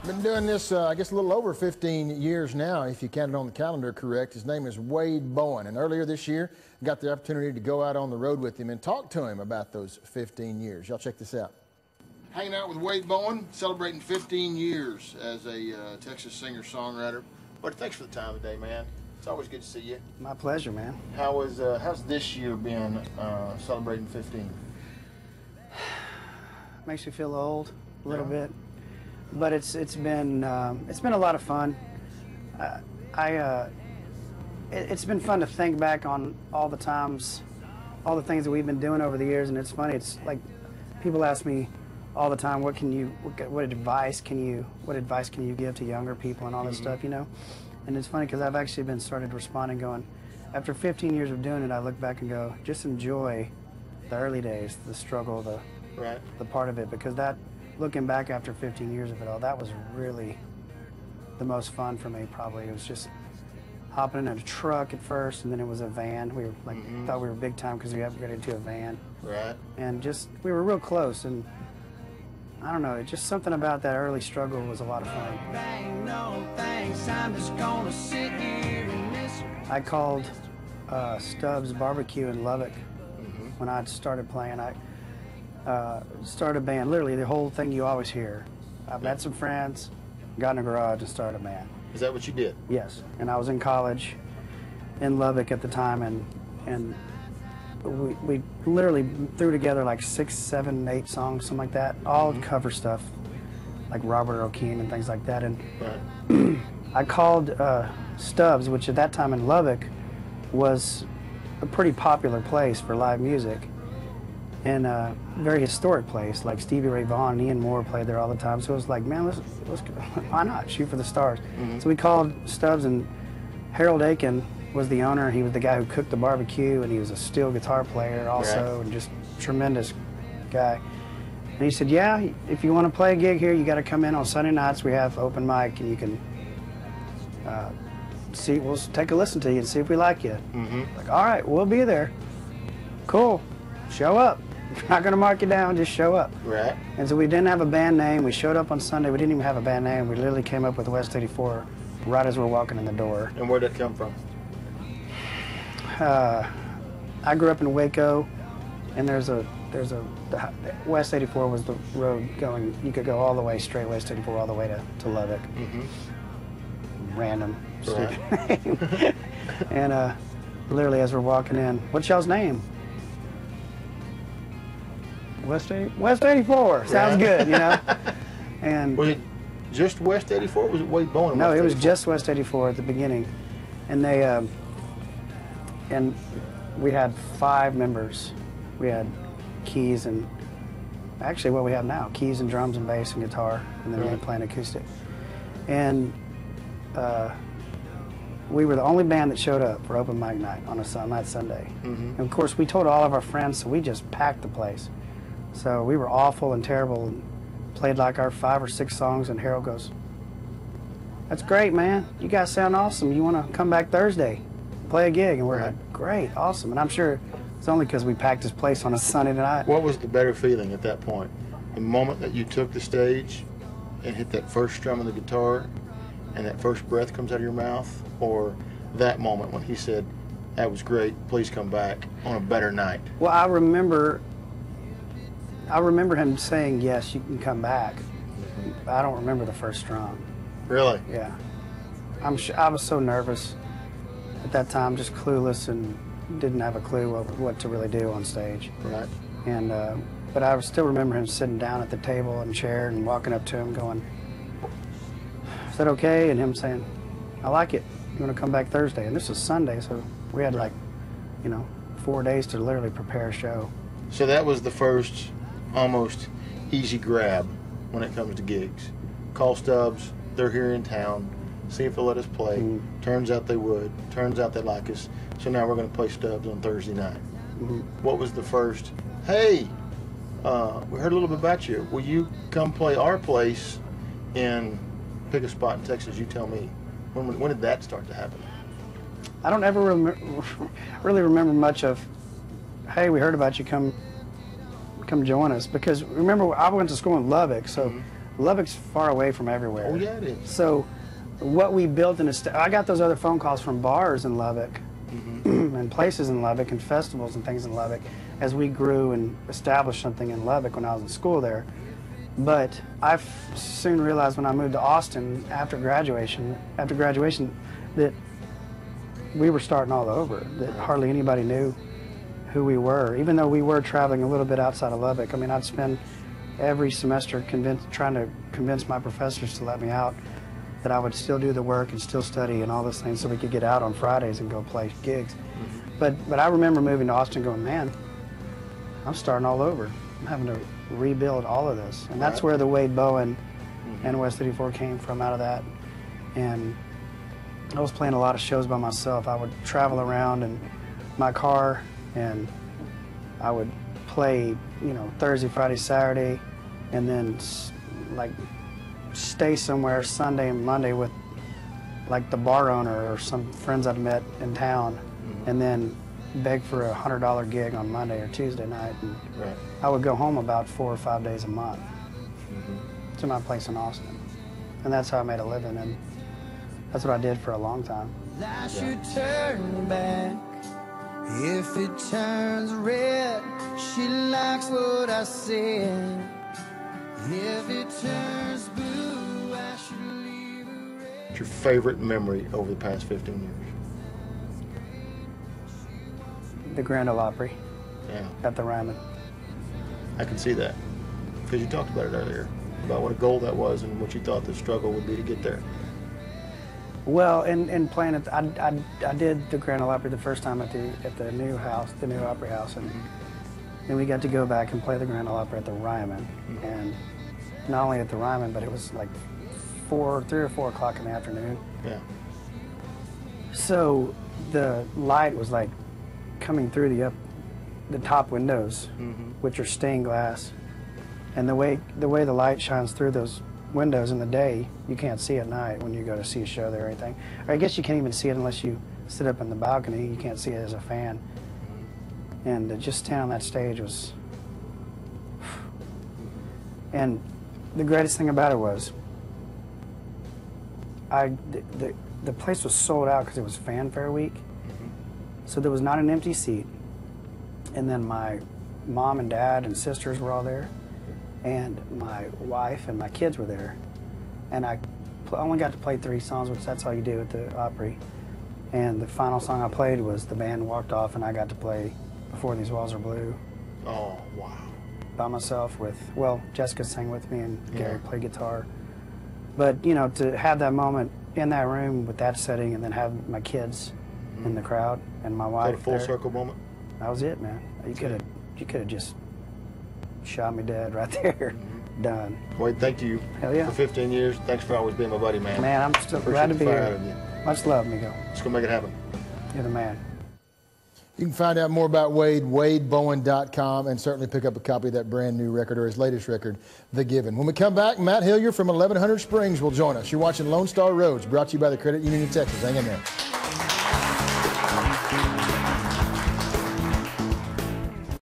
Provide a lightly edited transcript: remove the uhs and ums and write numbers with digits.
Been doing this, I guess, a little over 15 years now, if you count it on the calendar correct. His name is Wade Bowen, and earlier this year, I got the opportunity to go out on the road with him and talk to him about those 15 years. Y'all check this out. Hanging out with Wade Bowen, celebrating 15 years as a Texas singer-songwriter. Buddy, thanks for the time today, man. It's always good to see you. My pleasure, man. How's this year been celebrating 15? Makes me feel old a little bit, but it's been a lot of fun. It's been fun to think back on all the times, all the things that we've been doing over the years, and it's funny. It's like people ask me all the time, what advice can you give to younger people and all this stuff, you know? And it's funny because I've actually been started responding, going, after 15 years of doing it, I look back and go, just enjoy the early days, the struggle, the part of it, because that, looking back after 15 years of it all, that was really the most fun for me. Probably it was just hopping in a truck at first, and then it was a van. We were like thought we were big time because we upgraded to a van. Right. And just we were real close, and I don't know, it's just something about that early struggle was a lot of fun. I called Stubbs Barbecue in Lubbock when I started playing. I started a band, literally the whole thing you always hear. I met some friends, got in a garage and started a band. Is that what you did? Yes, and I was in college in Lubbock at the time, and we literally threw together like 6, 7, 8 songs, something like that, all cover stuff, like Robert O'Keefe and things like that. And I called Stubbs, which at that time in Lubbock was a pretty popular place for live music, and a very historic place. Like Stevie Ray Vaughan and Ian Moore played there all the time. So it was like, man, let's why not shoot for the stars? So we called Stubbs, and Harold Aiken was the owner. He was the guy who cooked the barbecue, and he was a steel guitar player also, and just tremendous guy. And he said, yeah, if you want to play a gig here, you got to come in on Sunday nights. We have open mic, and you can we'll take a listen to you and see if we like you. Like, all right, we'll be there. Cool, show up. We're not going to mark you down, just show up. Right. And so we didn't have a band name. We showed up on Sunday. We didn't even have a band name. We literally came up with West 84 right as we're walking in the door. And where'd that come from? I grew up in Waco, and there's a West 84 was the road going. You could go all the way straight West 84 all the way to Lubbock. Random stupid name. And literally as we're walking in, what's y'all's name? West 84. Sounds good, you know. And was it just West 84? Or was it Wade Bowen? No, it was just West 84 at the beginning, and they and we had 5 members. We had keys and actually what we have now, keys and drums and bass and guitar, and then we playing acoustic. And we were the only band that showed up for open mic night on that Sunday. And of course we told all of our friends, so we just packed the place. So we were awful and terrible and played like our 5 or 6 songs, and Harold goes, that's great, man. You guys sound awesome. You want to come back Thursday, play a gig? And we're like, great, awesome. And I'm sure it's only because we packed this place on a Sunday night. What was the better feeling at that point? The moment that you took the stage and hit that first strum of the guitar and that first breath comes out of your mouth, or that moment when he said, that was great, please come back on a better night? Well, I remember him saying, yes, you can come back. I don't remember the first strum. Really? Yeah. I was so nervous at that time, just clueless, and didn't have a clue what to really do on stage. Right. And but I still remember him sitting down at the table and chair and walking up to him going, is that okay? And him saying, I like it. You want to come back Thursday? And this was Sunday, so we had like, 4 days to literally prepare a show. So that was the first almost easy grab when it comes to gigs. Call Stubbs, they're here in town, see if they'll let us play. Turns out they would. Turns out they like us. So now we're going to play Stubbs on Thursday night. What was the first, hey, we heard a little bit about you. Will you come play our place and pick a spot in Texas? You tell me. When did that start to happen? I don't ever really remember much of, hey, we heard about you, come join us. Because remember, I went to school in Lubbock, so Lubbock's far away from everywhere. Oh yeah, it is. So what we built I got those other phone calls from bars in Lubbock and places in Lubbock and festivals and things in Lubbock as we grew and established something in Lubbock when I was in school there. But I soon realized when I moved to Austin after graduation that we were starting all over, that hardly anybody knew who we were, even though we were traveling a little bit outside of Lubbock. I mean, I'd spend every semester trying to convince my professors to let me out, that I would still do the work and still study and all those things so we could get out on Fridays and go play gigs. But I remember moving to Austin going, man, I'm starting all over. I'm having to rebuild all of this. And that's where the Wade Bowen and West 84 came from, out of that. And I was playing a lot of shows by myself. I would travel around in my car and I would play, you know, Thursday, Friday, Saturday, and then like stay somewhere Sunday and Monday with like the bar owner or some friends I'd met in town, and then beg for a $100 gig on Monday or Tuesday night. And I would go home about 4 or 5 days a month to my place in Austin. And that's how I made a living, and that's what I did for a long time. I should turn back if it turns red. She likes what I said. If it turns blue, I should leave her red. What's your favorite memory over the past 15 years? The Grand Ole Opry at the Ryman. I can see that, because you talked about it earlier, about what a goal that was and what you thought the struggle would be to get there. Well, in playing it, I did the Grand Ole Opry the first time at the new house, the new Opry House, and then we got to go back and play the Grand Ole Opry at the Ryman, and not only at the Ryman, but it was like 3 or 4 o'clock in the afternoon. Yeah. So the light was like coming through the top windows, which are stained glass, and the way the light shines through those windows in the day, you can't see at night when you go to see a show there or anything. Or I guess you can't even see it unless you sit up in the balcony. You can't see it as a fan. And to just stand on that stage was... And the greatest thing about it was, the place was sold out because it was Fanfare Week. So there was not an empty seat. And then my mom and dad and sisters were all there, and my wife and my kids were there. And I only got to play 3 songs, which that's all you do at the Opry. And the final song I played was the band walked off, and I got to play Before These Walls Are Blue. Oh, wow. By myself with, well, Jessica sang with me and Gary played guitar. But, you know, to have that moment in that room with that setting and then have my kids in the crowd and my wife Was that a full circle moment? That was it, man. You could have just shot me dead right there. Done. Wade, thank you for 15 years. Thanks for always being my buddy, man. Man, I'm still glad to be here. Much love, Migo. Let's go make it happen. You're the man. You can find out more about Wade, WadeBowen.com, and certainly pick up a copy of that brand new record or his latest record, The Given. When we come back, Matt Hillier from 1100 Springs will join us. You're watching Lone Star Roads, brought to you by the Credit Union of Texas. Hang in there.